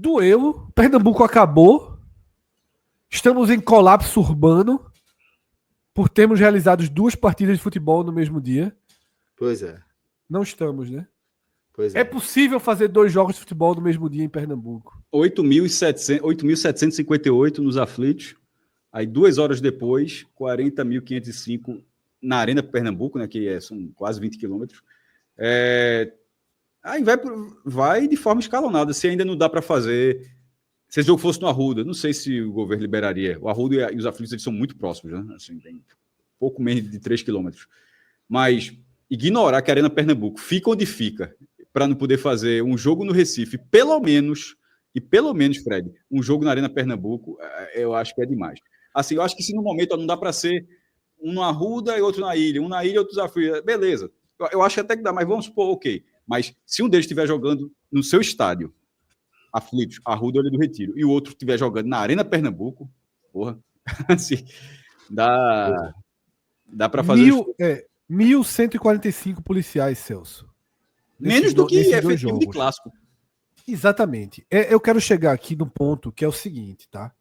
Doeu, Pernambuco acabou, estamos em colapso urbano por termos realizado 2 partidas de futebol no mesmo dia. Pois é. Não estamos, né? Pois É possível fazer 2 jogos de futebol no mesmo dia em Pernambuco. 8.758 nos aflitos. Aí 2 horas depois, 40.505 na Arena Pernambuco, né, que são quase 20 quilômetros. Aí vai de forma escalonada. Se ainda não dá para fazer... Se esse jogo fosse no Arruda, não sei se o governo liberaria. O Arruda e os aflitos eles são muito próximos, né? Assim, tem pouco menos de 3 quilômetros. Mas ignorar que a Arena Pernambuco fica onde fica para não poder fazer um jogo no Recife, pelo menos, Fred, um jogo na Arena Pernambuco, eu acho que é demais. Assim, eu acho que se no momento não dá para ser um no Arruda e outro na ilha, um na ilha e outro desafio, beleza. Eu acho até que dá, mas vamos supor, ok. Mas se um deles estiver jogando no seu estádio, aflitos, Arruda ou do Retiro, e o outro estiver jogando na Arena Pernambuco, porra, assim, dá para fazer... 1.145 policiais, Celso. Menos do que efetivo de clássico. Exatamente. Eu quero chegar aqui no ponto que é o seguinte, tá?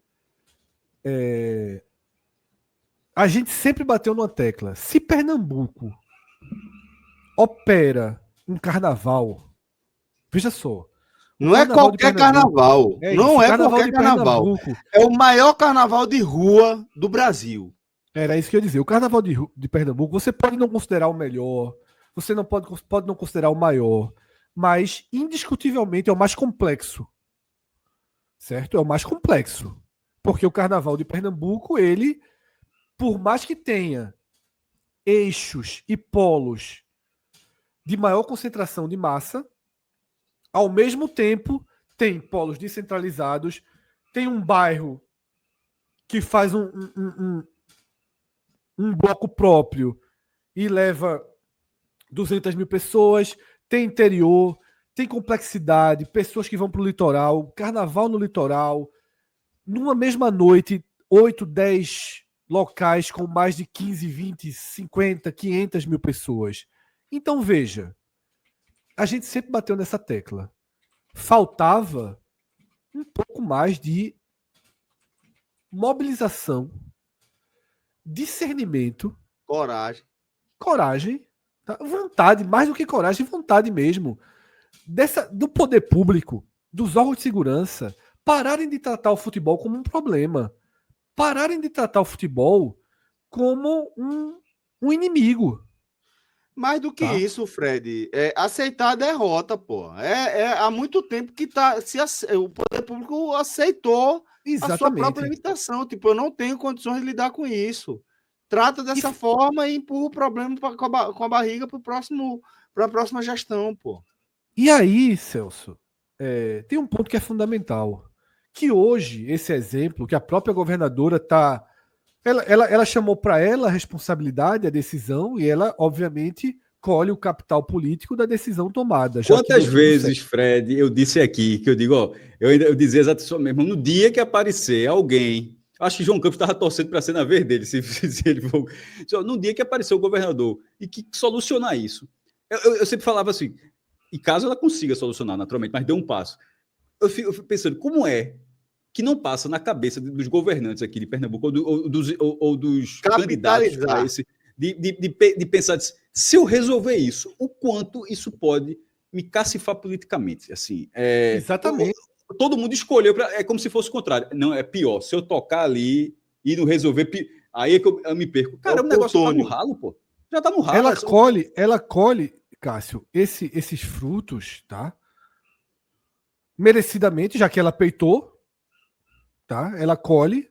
A gente sempre bateu numa tecla. Se Pernambuco opera um carnaval, veja só. Não é qualquer carnaval. Não é qualquer carnaval. É o maior carnaval de rua do Brasil. Era isso que eu ia dizer. O carnaval de Pernambuco, você pode não considerar o melhor, você não pode não considerar o maior, mas indiscutivelmente é o mais complexo. Certo? É o mais complexo. Porque o carnaval de Pernambuco, ele, por mais que tenha eixos e polos de maior concentração de massa, ao mesmo tempo tem polos descentralizados, tem um bairro que faz um bloco próprio e leva 200 mil pessoas, tem interior, tem complexidade, pessoas que vão para o litoral, carnaval no litoral, numa mesma noite, 8, 10 locais com mais de 15, 20, 50, 500 mil pessoas. Então, veja, a gente sempre bateu nessa tecla. Faltava um pouco mais de mobilização, discernimento, coragem, tá? Vontade, mais do que coragem, vontade mesmo, do poder público, dos órgãos de segurança, pararem de tratar o futebol como um problema, pararem de tratar o futebol como um inimigo. Mais do que isso, Fred, aceitar a derrota, pô. Há muito tempo que o poder público aceitou a sua própria limitação. Tipo, eu não tenho condições de lidar com isso. Trata dessa forma e empurra o problema com a barriga para a próxima gestão, pô. E aí, Celso, tem um ponto que é fundamental. Que hoje, esse exemplo, que a própria governadora está... Ela chamou para ela a responsabilidade, a decisão, e ela, obviamente, colhe o capital político da decisão tomada. Quantas vezes, Fred, eu disse aqui, que eu digo, eu dizia exatamente mesmo, no dia que aparecer alguém, acho que João Campos estava torcendo para ser na vez dele, se ele for... No dia que apareceu o governador, e que solucionar isso. Eu sempre falava assim, e caso ela consiga solucionar, naturalmente, mas dê um passo. Eu fico pensando, como é que não passa na cabeça dos governantes aqui de Pernambuco ou dos candidatos para esse, de pensar, se eu resolver isso, o quanto isso pode me cacifar politicamente. Assim, exatamente. Todo mundo escolheu, é como se fosse o contrário. Não, é pior. Se eu tocar ali e não resolver, aí é que eu me perco. Cara, o negócio tá no ralo, pô. Já tá no ralo. Ela colhe, Cássio, esses frutos, tá? Merecidamente, já que ela peitou, tá? Ela colhe.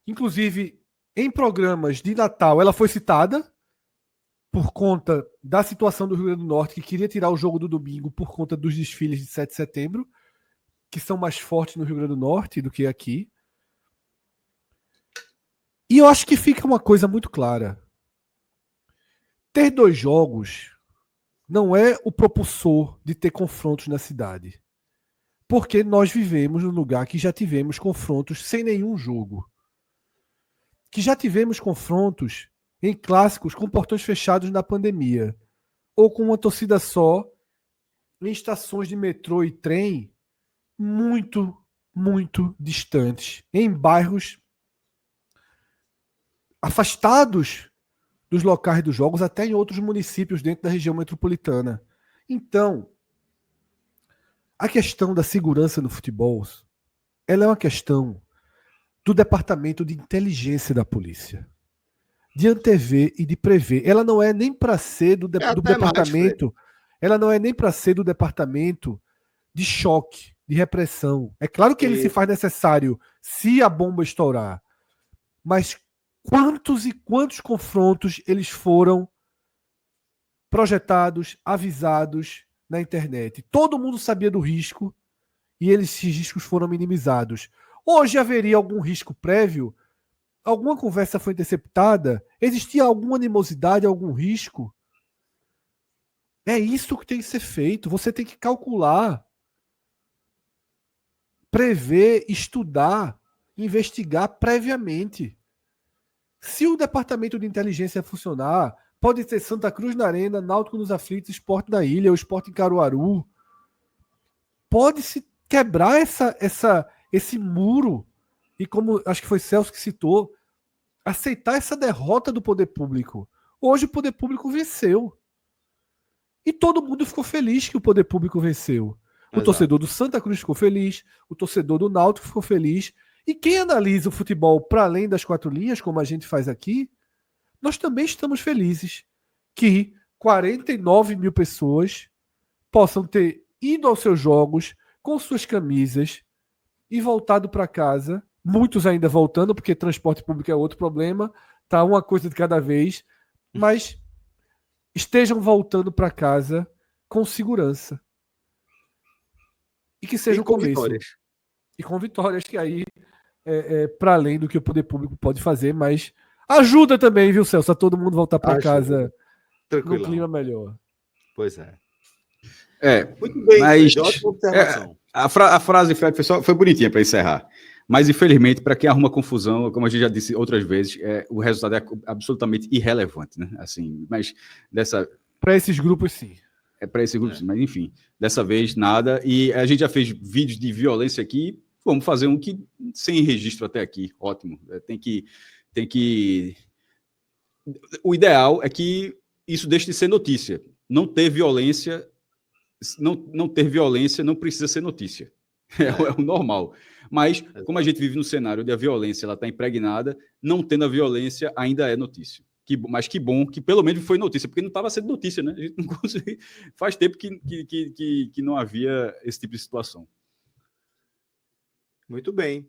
Inclusive, em programas de Natal, ela foi citada por conta da situação do Rio Grande do Norte, que queria tirar o jogo do domingo por conta dos desfiles de 7 de setembro, que são mais fortes no Rio Grande do Norte do que aqui. E eu acho que fica uma coisa muito clara. Ter 2 jogos não é o propulsor de ter confrontos na cidade. Porque nós vivemos num lugar que já tivemos confrontos sem nenhum jogo. Que já tivemos confrontos em clássicos com portões fechados na pandemia. Ou com uma torcida só em estações de metrô e trem muito muito distantes, em bairros afastados dos locais dos jogos, até em outros municípios dentro da região metropolitana. Então, a questão da segurança no futebol, ela é uma questão do departamento de inteligência da polícia, de antever e de prever. Ela não é nem para ser do departamento, ela não é nem para ser do departamento de choque, de repressão. É claro que ele se faz necessário se a bomba estourar, mas quantos e quantos confrontos eles foram projetados, avisados na internet? Todo mundo sabia do risco e esses riscos foram minimizados. Hoje haveria algum risco prévio? Alguma conversa foi interceptada? Existia alguma animosidade, algum risco? É isso que tem que ser feito. Você tem que calcular, prever, estudar, investigar previamente. Se o departamento de inteligência funcionar, pode ter Santa Cruz na Arena, Náutico nos Aflitos, Sport na Ilha, o Sport em Caruaru. Pode-se quebrar esse muro e, como acho que foi Celso que citou, aceitar essa derrota do poder público. Hoje o poder público venceu. E todo mundo ficou feliz que o poder público venceu. O torcedor do Santa Cruz ficou feliz, o torcedor do Náutico ficou feliz. E quem analisa o futebol para além das quatro linhas, como a gente faz aqui, nós também estamos felizes que 49 mil pessoas possam ter ido aos seus jogos com suas camisas e voltado para casa. Muitos ainda voltando, porque transporte público é outro problema, tá uma coisa de cada vez, mas estejam voltando para casa com segurança. E que seja o começo. Vitórias. E com vitórias, que aí para além do que o poder público pode fazer, mas ajuda também, viu, Celso, a todo mundo voltar para casa num clima melhor. Pois é. Muito bem, mas a frase foi bonitinha para encerrar. Mas, infelizmente, para quem arruma confusão, como a gente já disse outras vezes, o resultado é absolutamente irrelevante, né? Assim, mas para esses grupos, sim. Para esses grupos, sim. Mas, enfim, dessa vez, nada. E a gente já fez vídeos de violência aqui. Vamos fazer um que sem registro até aqui. Ótimo. Tem que... O ideal é que isso deixe de ser notícia. Não ter violência não precisa ser notícia. É o normal. Mas, como a gente vive no cenário onde a violência está impregnada, não tendo a violência ainda é notícia. Mas que bom que pelo menos foi notícia, porque não estava sendo notícia, né? A gente não consegue... Faz tempo que não havia esse tipo de situação. Muito bem.